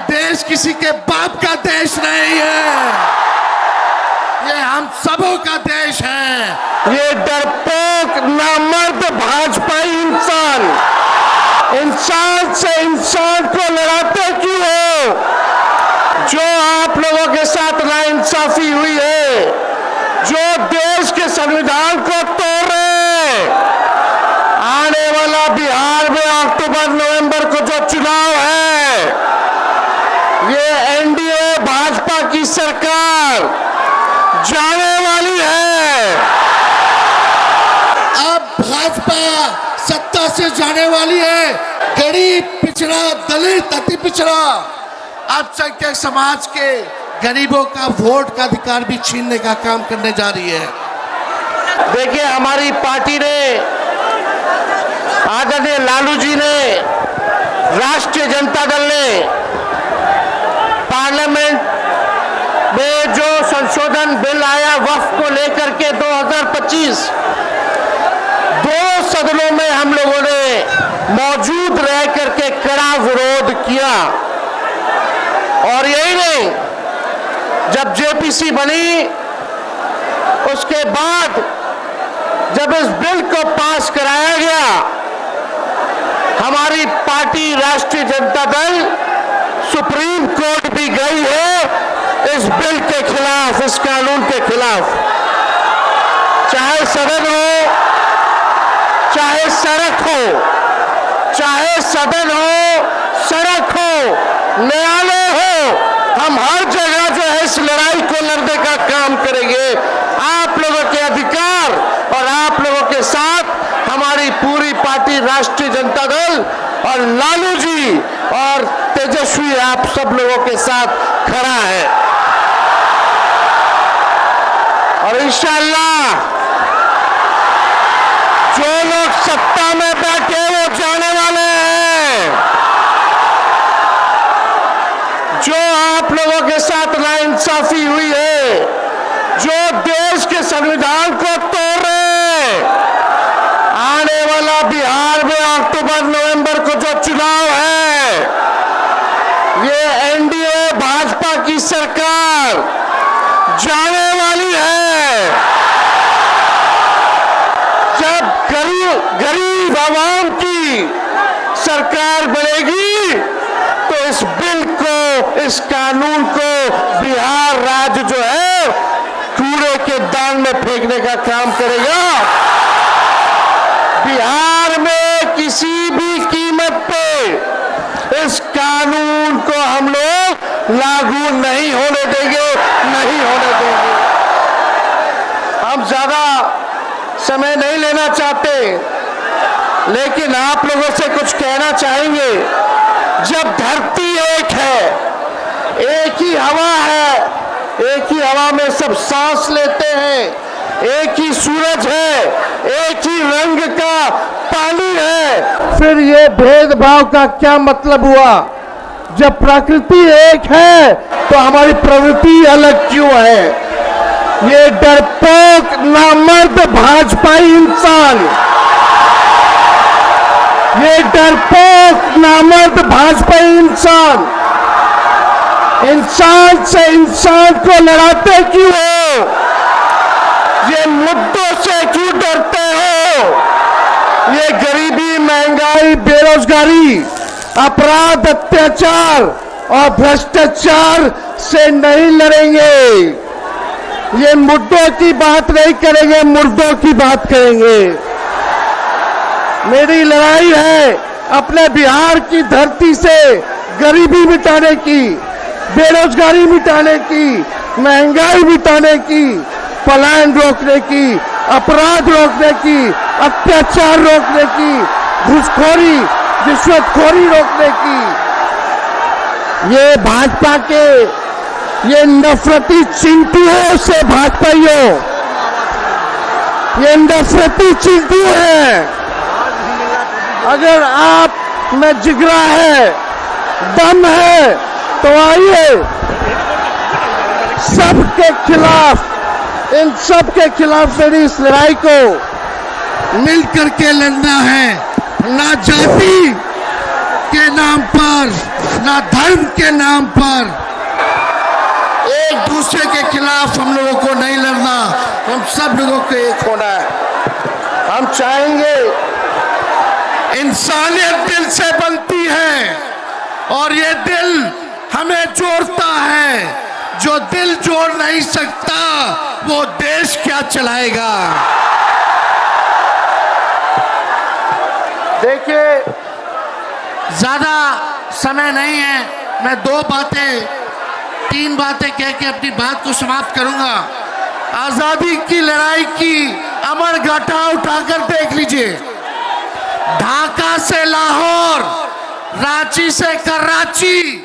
देश किसी के बाप का देश नहीं है, ये हम सबों का देश है। ये डरपोक नामर्द भाजपाई इंसान से इंसान को लड़ाते क्यों हो? जो आप लोगों के साथ नाइंसाफी हुई है, जो देश के संविधान को तोड़ रहे, आने वाला बिहार में अक्टूबर नवंबर को जो चुनाव है, ये एनडीए भाजपा की सरकार जाने वाली है। अब भाजपा सत्ता से जाने वाली है। गरीब, पिछड़ा, दलित, अति पिछड़ा, अल्पसंख्यक समाज के गरीबों का वोट का अधिकार भी छीनने का काम करने जा रही है। देखिए, हमारी पार्टी ने, आदरणीय लालू जी ने, राष्ट्रीय जनता दल ने पार्लियामेंट में जो संशोधन बिल आया वक्फ को लेकर के 2025, दो सदनों में हम लोगों ने मौजूद रह करके कड़ा विरोध किया। और यही नहीं, जब जेपीसी बनी उसके बाद जब इस बिल को पास कराया गया, हमारी पार्टी राष्ट्रीय जनता दल सुप्रीम कोर्ट भी गई है इस बिल के खिलाफ, इस कानून के खिलाफ। चाहे सदन हो, चाहे सड़क हो, चाहे सदन हो, सड़क हो, न्यायालय हो, हम हर जगह जो है इस लड़ाई को लड़ने का काम करेंगे। आप लोगों के अधिकार और आप लोगों के साथ हमारी पूरी पार्टी राष्ट्रीय जनता दल और लालू जी और तेजस्वी आप सब लोगों के साथ खड़ा है। और इंशाअल्लाह जो लोग सत्ता में बैठे वो जाने वाले हैं। जो आप लोगों के साथ नाइंसाफी हुई है, जो देश के संविधान को तोड़ रहे, आने वाला बिहार में अक्टूबर नवंबर को जो चुनाव है, ये एनडीए भाजपा की सरकार जाने वाली है। जब गरीब आवाम की सरकार बनेगी तो इस बिल को, इस कानून को बिहार राज्य जो है कूड़े के दान में फेंकने का काम करेगा। बिहार में किसी भी कीमत पे इस कानून को हम लोग लागू नहीं होने देंगे, नहीं होने देंगे। हम ज्यादा समय नहीं लेना चाहते, लेकिन आप लोगों से कुछ कहना चाहेंगे। जब धरती एक है, एक ही हवा है, एक ही हवा में सब सांस लेते हैं, एक ही सूरज है, एक ही रंग का पानी है, फिर ये भेदभाव का क्या मतलब हुआ? जब प्रकृति एक है तो हमारी प्रवृत्ति अलग क्यों है? ये डरपोक नामर्द भाजपाई ये डरपोक नामर्द भाजपाई इंसान से इंसान को लड़ाते क्यों हो? ये मुद्दों से क्यों डरते हो? ये गरीबी, महंगाई, बेरोजगारी, अपराध, अत्याचार और भ्रष्टाचार से नहीं लड़ेंगे। ये मुद्दों की बात नहीं करेंगे, मुर्दों की बात करेंगे। मेरी लड़ाई है अपने बिहार की धरती से गरीबी मिटाने की, बेरोजगारी मिटाने की, महंगाई मिटाने की, पलायन रोकने की, अपराध रोकने की, अत्याचार रोकने की, घूसखोरी, रिश्वतखोरी रोकने की। ये भाजपा के ये नफरती चिंटुओं से भाजपाइयों, ये नफरती चिंटू है। अगर आप में जिगरा है, दम है, तो आइए सबके खिलाफ, इन सब के खिलाफ मेरी इस लड़ाई को मिल करके लड़ना है। ना जाति के नाम पर, ना धर्म के नाम पर एक दूसरे के खिलाफ हम लोगों को नहीं लड़ना, हम सब लोगों को एक होना है। हम चाहेंगे इंसानियत दिल से बनती है और ये दिल हमें जोड़ता है। जो दिल जोड़ नहीं सकता वो देश क्या चलाएगा। देखिए, ज्यादा समय नहीं है, मैं तीन बातें कह के अपनी बात को समाप्त करूंगा। आजादी की लड़ाई की अमर गाथा उठाकर देख लीजिए। ढाका से लाहौर, रांची से कराची,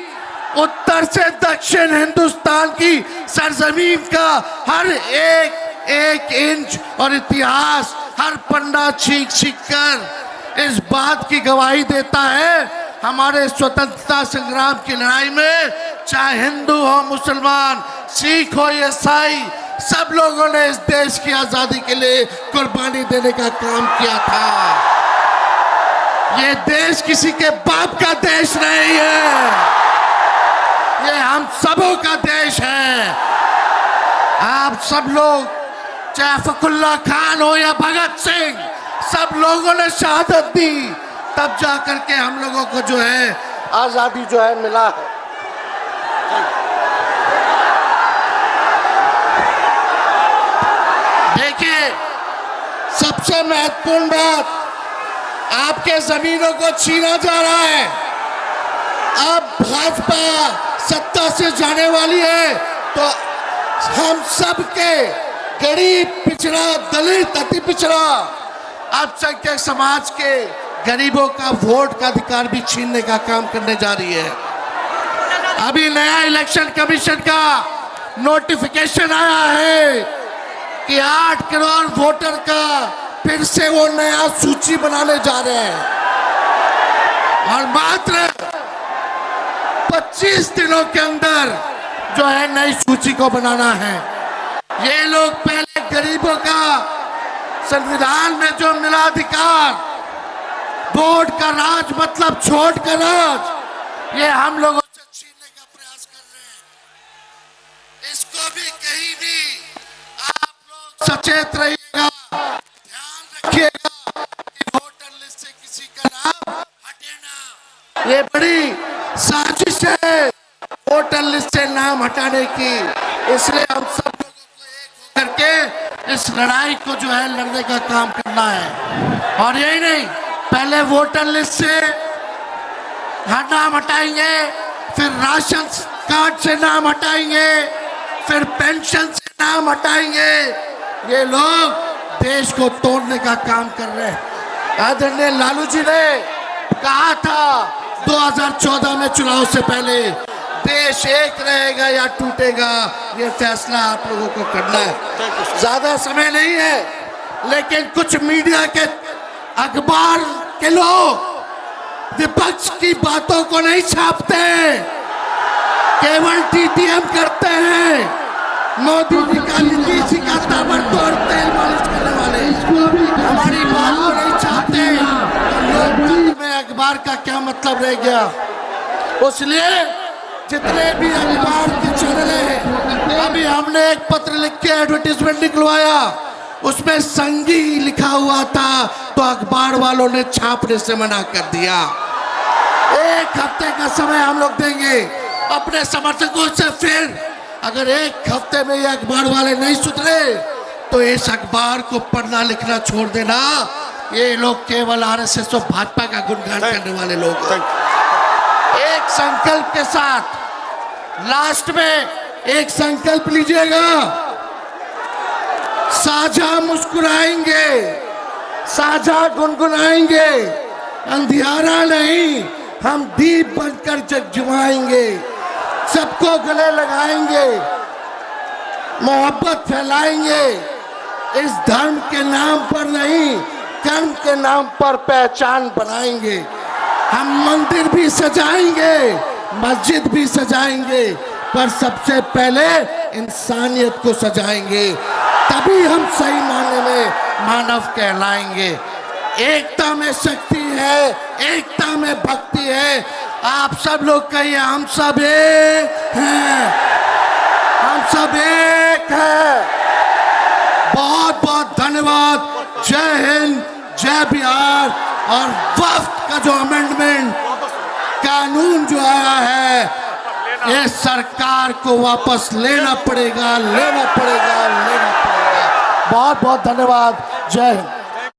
उत्तर से दक्षिण हिंदुस्तान की सरजमीन का हर एक इंच और इतिहास, हर पन्ना छींक कर इस बात की गवाही देता है हमारे स्वतंत्रता संग्राम की लड़ाई में चाहे हिंदू हो, मुसलमान, सिख हो, ईसाई, सब लोगों ने इस देश की आजादी के लिए कुर्बानी देने का काम किया था। ये देश किसी के बाप का देश नहीं है, ये हम सबों का देश है। आप सब लोग, चाहे फखरुल्लाह खान हो या भगत सिंह, सब लोगों ने शहादत दी, तब जा करके हम लोगों को जो है आजादी जो है मिला है। देखिए, सबसे महत्वपूर्ण बात, आपके जमीनों को छीना जा रहा है। अब भाजपा सत्ता से जाने वाली है तो हम सब के गरीब, पिछड़ा, दलित, अति पिछड़ा, अल्पसंख्यक समाज के गरीबों का वोट का अधिकार भी छीनने का काम करने जा रही है। अभी नया इलेक्शन कमीशन का नोटिफिकेशन आया है कि 8 करोड़ वोटर का फिर से वो नया सूची बनाने जा रहे हैं और मात्र 25 दिनों के अंदर जो है नई सूची को बनाना है। ये लोग पहले गरीबों का संविधान में जो मिला अधिकार, वोट का राज मतलब छोड़ का राज, ये हम लोगों से छीनने का प्रयास कर रहे हैं। इसको भी कहीं भी आप लोग सचेत रहिएगा, ध्यान रखिएगा कि वोटर लिस्ट से किसी का नाम हटे ना। ये बड़ी साजिश है वोटर लिस्ट से नाम हटाने की, इसलिए हम सब लोगों को एक होकर के इस लड़ाई को जो है लड़ने का काम करना है। और यही नहीं, पहले वोटर लिस्ट से नाम हटाएंगे, फिर राशन कार्ड से नाम हटाएंगे, फिर पेंशन से नाम हटाएंगे। ये लोग देश को तोड़ने का काम कर रहे हैं। आदरणीय लालू जी ने कहा था 2014 में चुनाव से पहले, देश एक रहेगा या टूटेगा, ये फैसला आप लोगों को करना है। ज्यादा समय नहीं है, लेकिन कुछ मीडिया के, अखबार के लोग विपक्ष की बातों को नहीं छापते, केवल टीटीएम करते हैं। मोदी जी का, नीतीश जी का ताबड़तोड़ तेल मालिश करने वाले हमारी बात को नहीं चाहते। लोकतंत्र में अखबार का क्या मतलब रह गया। इसलिए जितने भी अखबार के चैनल हैं, अभी हमने एक पत्र लिख के एडवर्टीजमेंट निकलवाया, उसमें संघी लिखा हुआ था तो अखबार वालों ने छापने से मना कर दिया। 1 हफ्ते का समय हम लोग देंगे अपने समर्थकों से, फिर अगर 1 हफ्ते में ये अखबार वाले नहीं सुधरे तो इस अखबार को पढ़ना लिखना छोड़ देना। ये लोग केवल आरएसएस और भाजपा का गुणगान करने वाले लोग हैं। एक संकल्प के साथ लास्ट में एक संकल्प लीजिएगा, साझा मुस्कुराएंगे, साझा गुनगुनाएंगे, अंधियारा नहीं, हम दीप बनकर जगजमाएंगे, सबको गले लगाएंगे, मोहब्बत फैलाएंगे। इस धर्म के नाम पर नहीं, कर्म के नाम पर पहचान बनाएंगे। हम मंदिर भी सजाएंगे, मस्जिद भी सजाएंगे, पर सबसे पहले इंसानियत को सजाएंगे, तभी हम सही मायने में मानव कहलाएंगे। एकता में शक्ति है, एकता में भक्ति है। आप सब लोग कहिए, हम सब एक हैं, हम सब एक हैं। बहुत बहुत धन्यवाद। जय हिंद, जय बिहार। और वक्त का जो अमेंडमेंट कानून जो आया है, ये सरकार को वापस लेना पड़ेगा, लेना पड़ेगा, लेना पड़ेगा। बहुत बहुत धन्यवाद। जय हिंद।